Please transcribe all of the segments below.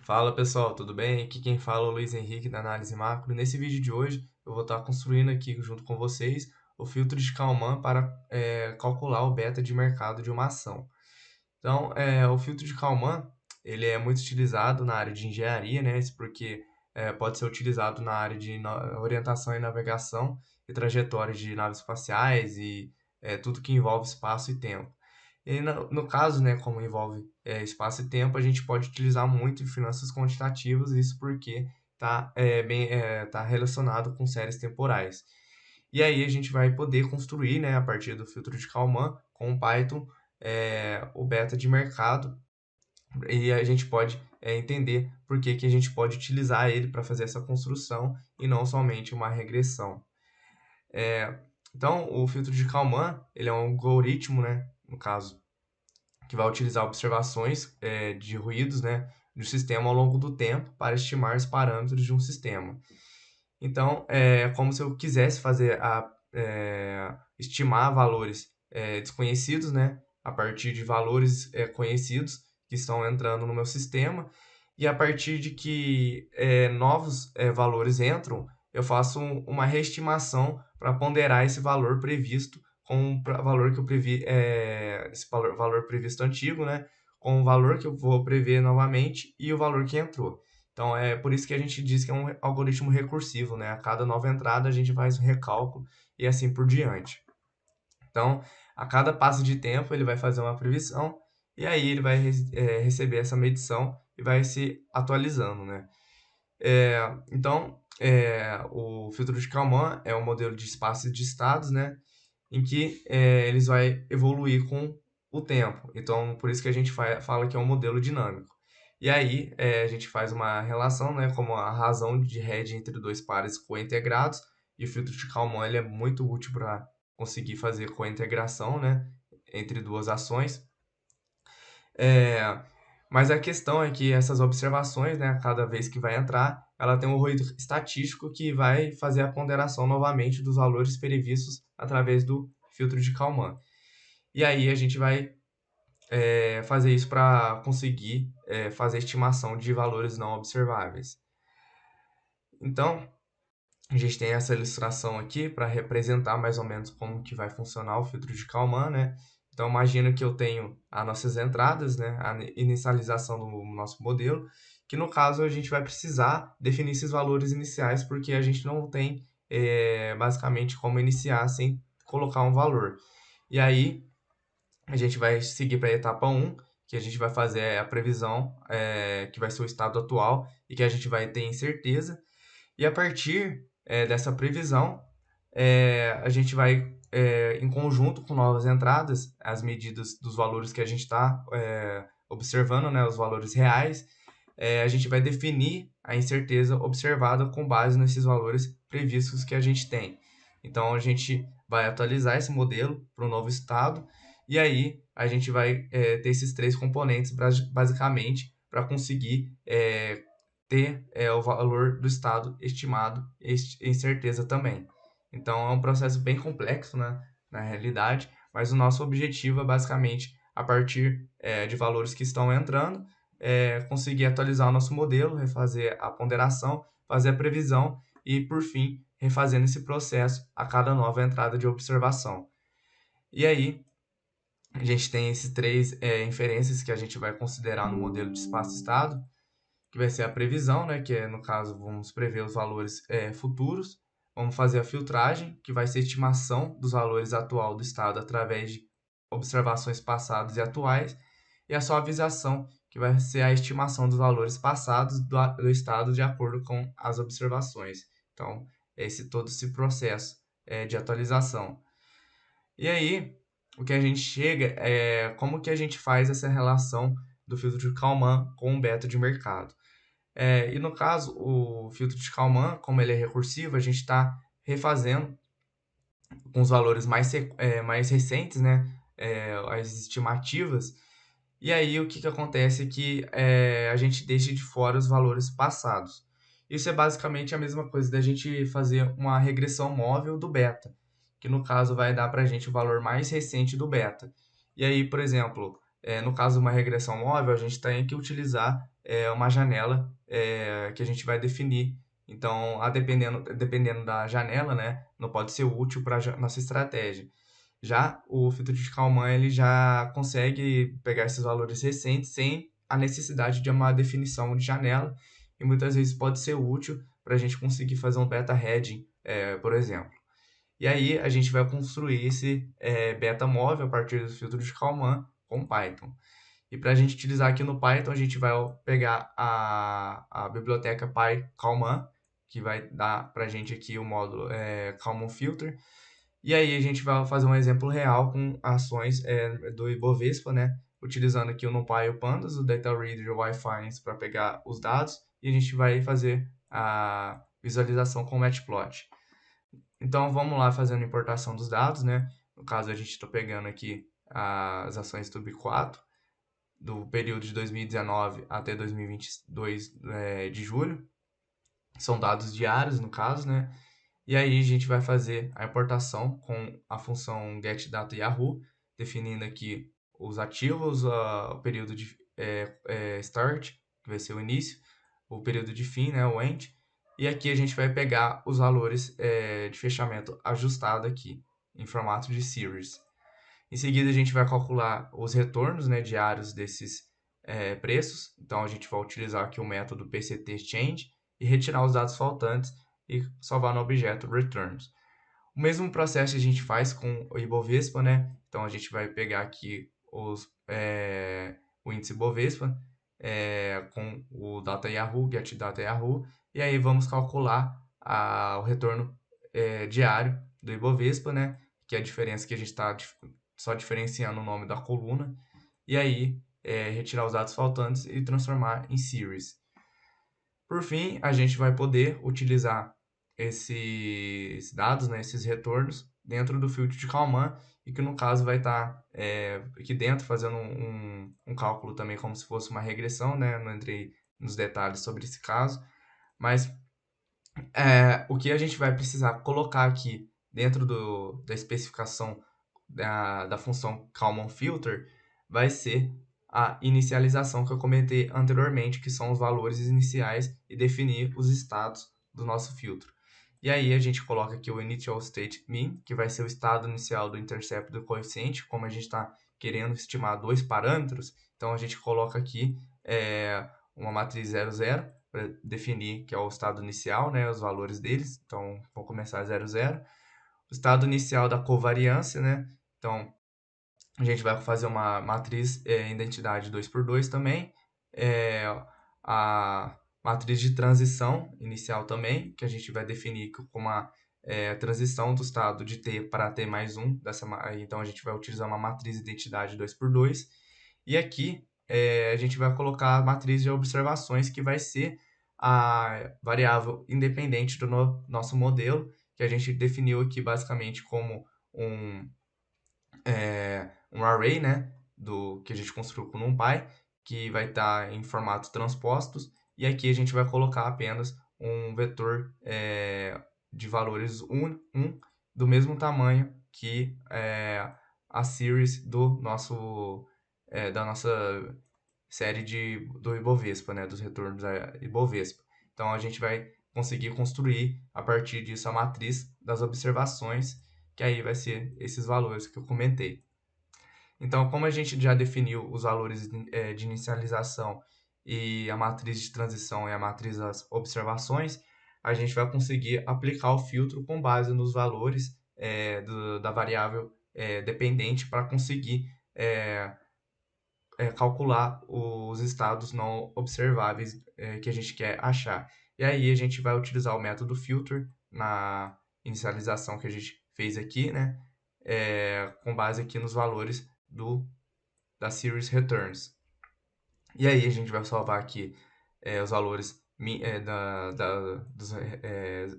Fala pessoal, tudo bem? Aqui quem fala é o Luiz Henrique da Análise Macro. Nesse vídeo de hoje eu vou estar construindo aqui junto com vocês o filtro de Kalman para calcular o beta de mercado de uma ação. Então, o filtro de Kalman ele é muito utilizado na área de engenharia, né? Isso porque pode ser utilizado na área de orientação e navegação e trajetórias de naves espaciais e tudo que envolve espaço e tempo. E no caso, né, como envolve espaço e tempo, a gente pode utilizar muito em finanças quantitativas, isso porque tá relacionado com séries temporais. E aí a gente vai poder construir, né, a partir do filtro de Kalman, com o Python, o beta de mercado, e a gente pode entender por que a gente pode utilizar ele para fazer essa construção e não somente uma regressão. Então, o filtro de Kalman, ele é um algoritmo, né, no caso, que vai utilizar observações de ruídos, né, do sistema ao longo do tempo para estimar os parâmetros de um sistema. Então, é como se eu quisesse estimar valores desconhecidos, né, a partir de valores conhecidos que estão entrando no meu sistema, e a partir de que novos valores entram, eu faço uma reestimação para ponderar esse valor previsto com o valor que eu previ, esse valor previsto antigo, né, com o valor que eu vou prever novamente e o valor que entrou. Então, é por isso que a gente diz que é um algoritmo recursivo, né? A cada nova entrada, a gente faz um recálculo e assim por diante. Então, a cada passo de tempo, ele vai fazer uma previsão e aí ele vai receber essa medição e vai se atualizando, né? Então, o filtro de Kalman é um modelo de espaço de estados, né? Em que eles vai evoluir com o tempo. Então, por isso que a gente fala que é um modelo dinâmico. E aí, a gente faz uma relação, né, como a razão de RED entre dois pares cointegrados, e o filtro de Kalman ele é muito útil para conseguir fazer cointegração, né, entre duas ações. É, mas a questão é que essas observações, né, cada vez que vai entrar, ela tem um ruído estatístico que vai fazer a ponderação novamente dos valores previstos através do filtro de Kalman. E aí a gente vai fazer isso para conseguir fazer a estimação de valores não observáveis. Então, a gente tem essa ilustração aqui para representar mais ou menos como que vai funcionar o filtro de Kalman, né? Então, imagina que eu tenho as nossas entradas, né? A inicialização do nosso modelo, que no caso a gente vai precisar definir esses valores iniciais, porque a gente não tem basicamente como iniciar sem colocar um valor. E aí, a gente vai seguir para a etapa 1, que a gente vai fazer a previsão, que vai ser o estado atual e que a gente vai ter incerteza. E a partir dessa previsão, a gente vai, em conjunto com novas entradas, as medidas dos valores que a gente está observando, né, os valores reais, a gente vai definir a incerteza observada com base nesses valores previstos que a gente tem. Então, a gente vai atualizar esse modelo para o novo estado, e aí a gente vai ter esses três componentes, basicamente, para conseguir ter o valor do estado estimado em certeza também. Então é um processo bem complexo, né, na realidade, mas o nosso objetivo é basicamente, a partir de valores que estão entrando, conseguir atualizar o nosso modelo, refazer a ponderação, fazer a previsão e, por fim, refazendo esse processo a cada nova entrada de observação. E aí, a gente tem esses três inferências que a gente vai considerar no modelo de espaço-estado, que vai ser a previsão, né, que é, no caso, vamos prever os valores futuros, vamos fazer a filtragem, que vai ser a estimação dos valores atual do estado através de observações passadas e atuais, e a suavização, que vai ser a estimação dos valores passados do estado de acordo com as observações. Então, todo esse processo de atualização. E aí, o que a gente chega é como que a gente faz essa relação do filtro de Kalman com o beta de mercado. E no caso, o filtro de Kalman, como ele é recursivo, a gente está refazendo com os valores mais recentes, né, as estimativas, e aí o que acontece é que a gente deixa de fora os valores passados. Isso é basicamente a mesma coisa da gente fazer uma regressão móvel do beta, que no caso vai dar para a gente o valor mais recente do beta. E aí, por exemplo, no caso de uma regressão móvel, a gente tem que utilizar uma janela que a gente vai definir. Então, dependendo da janela, né, não pode ser útil para a nossa estratégia. Já o filtro de Kalman, ele já consegue pegar esses valores recentes sem a necessidade de uma definição de janela, e muitas vezes pode ser útil para a gente conseguir fazer um beta hedging, por exemplo. E aí a gente vai construir esse beta móvel a partir do filtro de Kalman com Python. E para a gente utilizar aqui no Python, a gente vai pegar a biblioteca PyKalman, que vai dar para a gente aqui o módulo Kalman Filter. E aí a gente vai fazer um exemplo real com ações do Ibovespa, né? Utilizando aqui o NumPy e o Pandas, o Data Reader e o Wi-Fi para pegar os dados. E a gente vai fazer a visualização com o Matplotlib. Então vamos lá fazendo a importação dos dados, né? No caso a gente está pegando aqui as ações do B4 do período de 2019 até 2022 de julho. São dados diários no caso, né? E aí a gente vai fazer a importação com a função getDataYahoo, definindo aqui os ativos, o período de start, que vai ser o início, o período de fim, né, o end. E aqui a gente vai pegar os valores de fechamento ajustado aqui, em formato de series. Em seguida a gente vai calcular os retornos, né, diários desses preços. Então a gente vai utilizar aqui o método PCT_Change e retirar os dados faltantes e salvar no objeto returns. O mesmo processo a gente faz com o Ibovespa, né? Então a gente vai pegar aqui o índice Ibovespa com o Data Yahoo, Get Data Yahoo, e aí vamos calcular o retorno diário do Ibovespa, né? Que é a diferença que a gente está só diferenciando o nome da coluna, e aí retirar os dados faltantes e transformar em series. Por fim, a gente vai poder utilizar esses dados, né, esses retornos, dentro do filtro de Kalman, e que no caso vai estar aqui dentro fazendo um cálculo também como se fosse uma regressão, né? Não entrei nos detalhes sobre esse caso, mas o que a gente vai precisar colocar aqui dentro da especificação da função Kalman Filter vai ser a inicialização que eu comentei anteriormente, que são os valores iniciais e definir os estados do nosso filtro. E aí a gente coloca aqui o Initial State Mean, que vai ser o estado inicial do intercept do coeficiente, como a gente está querendo estimar dois parâmetros, então a gente coloca aqui uma matriz 00 para definir que é o estado inicial, né, os valores deles, então vou começar 00. O estado inicial da covariância, né, então a gente vai fazer uma matriz identidade 2x2 também, a matriz de transição inicial também, que a gente vai definir como a transição do estado de T para T mais 1, então a gente vai utilizar uma matriz identidade 2x2, e aqui a gente vai colocar a matriz de observações, que vai ser a variável independente do nosso modelo, que a gente definiu aqui basicamente como um array, né, que a gente construiu com o NumPy, que vai estar em formatos transpostos, e aqui a gente vai colocar apenas um vetor de valores 1, do mesmo tamanho que a series da nossa série do Ibovespa, né, dos retornos da Ibovespa. Então a gente vai conseguir construir a partir disso a matriz das observações, que aí vai ser esses valores que eu comentei. Então, como a gente já definiu os valores de inicialização e a matriz de transição e a matriz das observações, a gente vai conseguir aplicar o filtro com base nos valores da variável dependente para conseguir calcular os estados não observáveis que a gente quer achar. E aí a gente vai utilizar o método filter na inicialização que a gente fez aqui, né? Com base aqui nos valores da series returns. E aí a gente vai salvar aqui os valores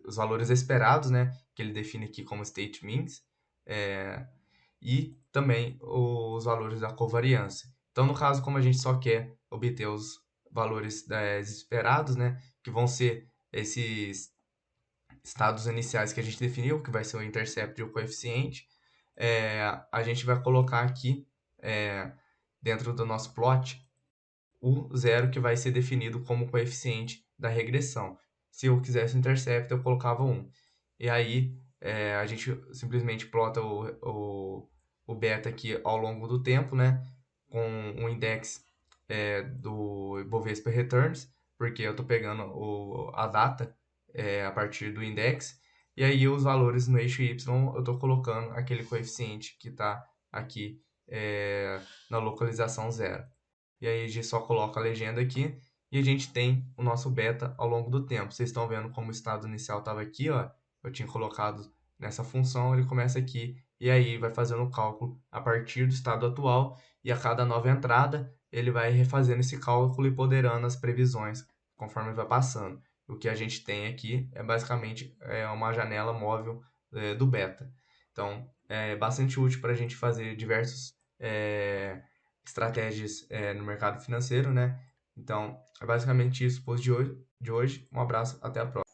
os valores esperados, né? Que ele define aqui como state means, e também os valores da covariância. Então, no caso, como a gente só quer obter os valores esperados, né? Que vão ser esses estados iniciais que a gente definiu, que vai ser o intercept e o coeficiente, a gente vai colocar aqui dentro do nosso plot o zero que vai ser definido como coeficiente da regressão. Se eu quisesse o intercepto, eu colocava 1. E aí a gente simplesmente plota o beta aqui ao longo do tempo, né? Com um index do Ibovespa Returns, porque eu estou pegando a data a partir do index. E aí os valores no eixo Y eu estou colocando aquele coeficiente que está aqui na localização 0. E aí a gente só coloca a legenda aqui e a gente tem o nosso beta ao longo do tempo. Vocês estão vendo como o estado inicial estava aqui, ó. Eu tinha colocado nessa função, ele começa aqui e aí vai fazendo o cálculo a partir do estado atual e a cada nova entrada ele vai refazendo esse cálculo e ponderando as previsões conforme vai passando. O que a gente tem aqui é basicamente uma janela móvel do beta. Então, é bastante útil para a gente fazer diversos estratégias no mercado financeiro, né? Então, é basicamente isso o post de hoje. Um abraço, até a próxima.